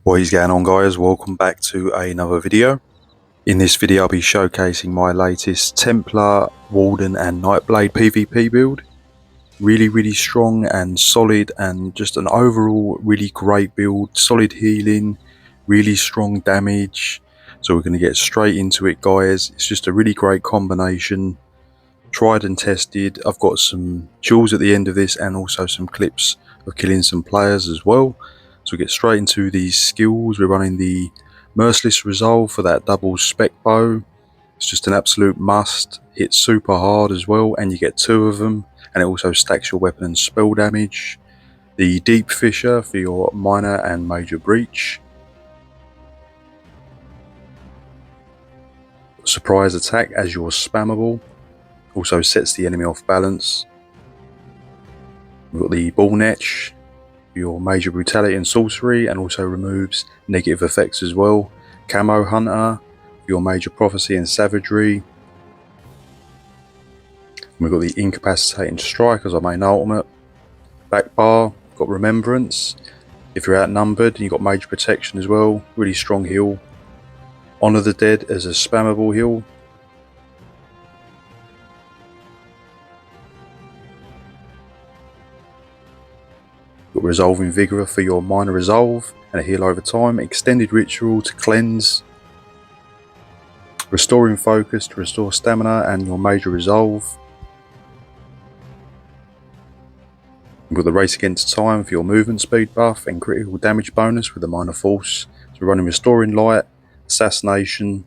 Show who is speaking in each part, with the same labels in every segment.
Speaker 1: What is going on, guys? Welcome back to another video. In this video I'll be showcasing my latest Templar, Warden and Nightblade PvP build. Really strong and solid, and just an overall really great build. Solid healing, really strong damage. So we're going to get straight into it, guys. It's just a really great combination. Tried and tested. I've got some jewels at the end of this and also some clips of killing some players as well. So we get straight into these skills. We're running the Merciless Resolve for that double spec bow. It's just an absolute must. Hits super hard as well, and you get 2 of them, and it also stacks your weapon and spell damage. The Deep Fissure for your minor and major breach. Surprise Attack as your spammable. Also sets the enemy off balance. We've got the Ball Netch, your major brutality and sorcery, and also removes negative effects as well. Camo Hunter, your major prophecy and savagery. We've got the incapacitating strike as our main ultimate. Back bar, got remembrance. If you're outnumbered, you've got major protection as well. Really strong heal. Honor the Dead as a spammable heal. Resolving Vigor for your minor resolve and a heal over time. Extended Ritual to cleanse. Restoring Focus to restore stamina and your major resolve. We've got the Race Against Time for your movement speed buff and critical damage bonus with a minor force. So we're running Restoring Light, Assassination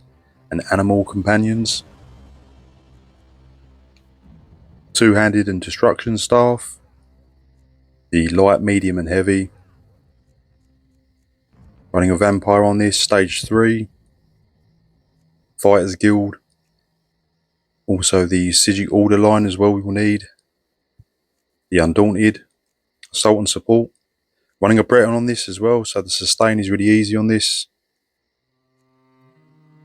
Speaker 1: and Animal Companions. Two-handed and Destruction Staff. The light, medium and heavy. Running a vampire on this, stage 3. Fighters Guild. Also the Sigic Order line as well we will need. The Undaunted. Assault and Support. Running a Breton on this as well, so the sustain is really easy on this.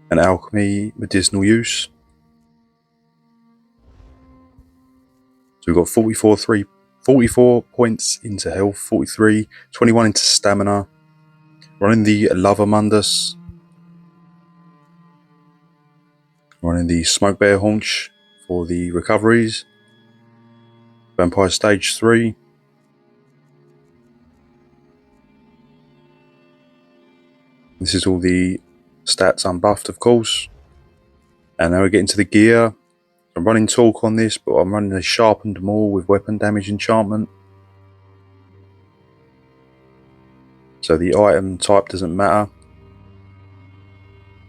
Speaker 1: And Alchemy Medicinal Use. So we've got 44 points into health, 43, 21 into stamina. Running the Lava Mundus. Running the Smoke Bear Haunch for the recoveries. Vampire stage 3. This is all the stats unbuffed, of course. And now we get into the gear. I'm running Talk on this, but I'm running a Sharpened Maul with weapon damage enchantment. So the item type doesn't matter.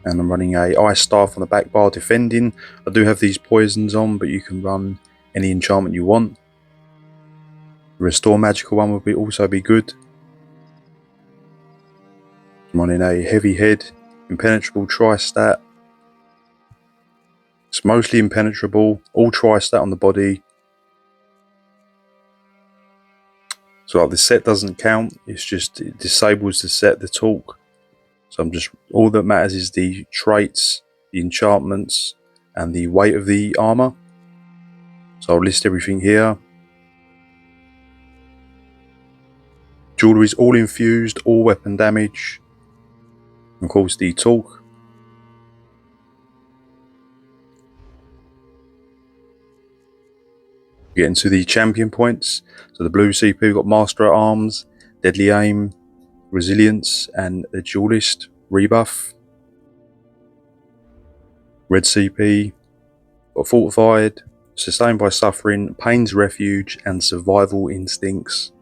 Speaker 1: And I'm running a Ice Staff on the back bar defending. I do have these poisons on, but you can run any enchantment you want. The Restore Magical one would also be good. I'm running a Heavy Head, Impenetrable Tri-Stat. It's mostly impenetrable, all Tri-Stat on the body. So like the set doesn't count, it's just it disables the set, the talk. So all that matters is the traits, the enchantments and the weight of the armor. So I'll list everything here. Jewelry is all infused, all weapon damage. Of course the talk. Get into the champion points. So the blue CP, we've got Master at Arms, Deadly Aim, Resilience and the Duelist rebuff. Red CP, got Fortified, Sustained by Suffering, Pain's Refuge and Survival Instincts.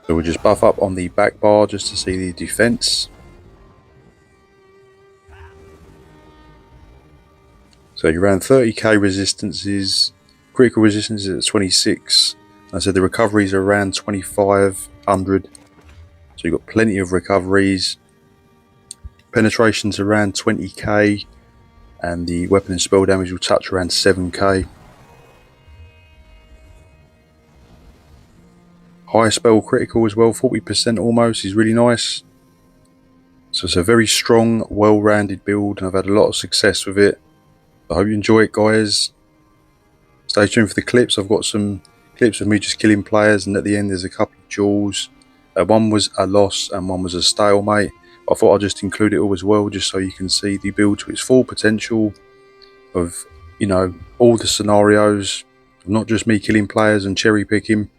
Speaker 1: So we'll just buff up on the back bar just to see the defense. So you ran 30k resistances, critical resistance is at 26. I said the recoveries are around 2500. So you've got plenty of recoveries. Penetration's around 20k, and the weapon and spell damage will touch around 7k. High spell critical as well, 40% almost, is really nice. So it's a very strong, well-rounded build, and I've had a lot of success with it. I hope you enjoy it, guys. Stay tuned for the clips. I've got some clips of me just killing players, and at the end there's a couple of duels. One was a loss and one was a stalemate. I thought I'd just include it all as well, just so you can see the build to its full potential of, you know, all the scenarios, not just me killing players and cherry picking.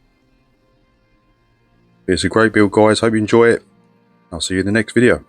Speaker 1: It's a great build, guys. Hope you enjoy it. I'll see you in the next video.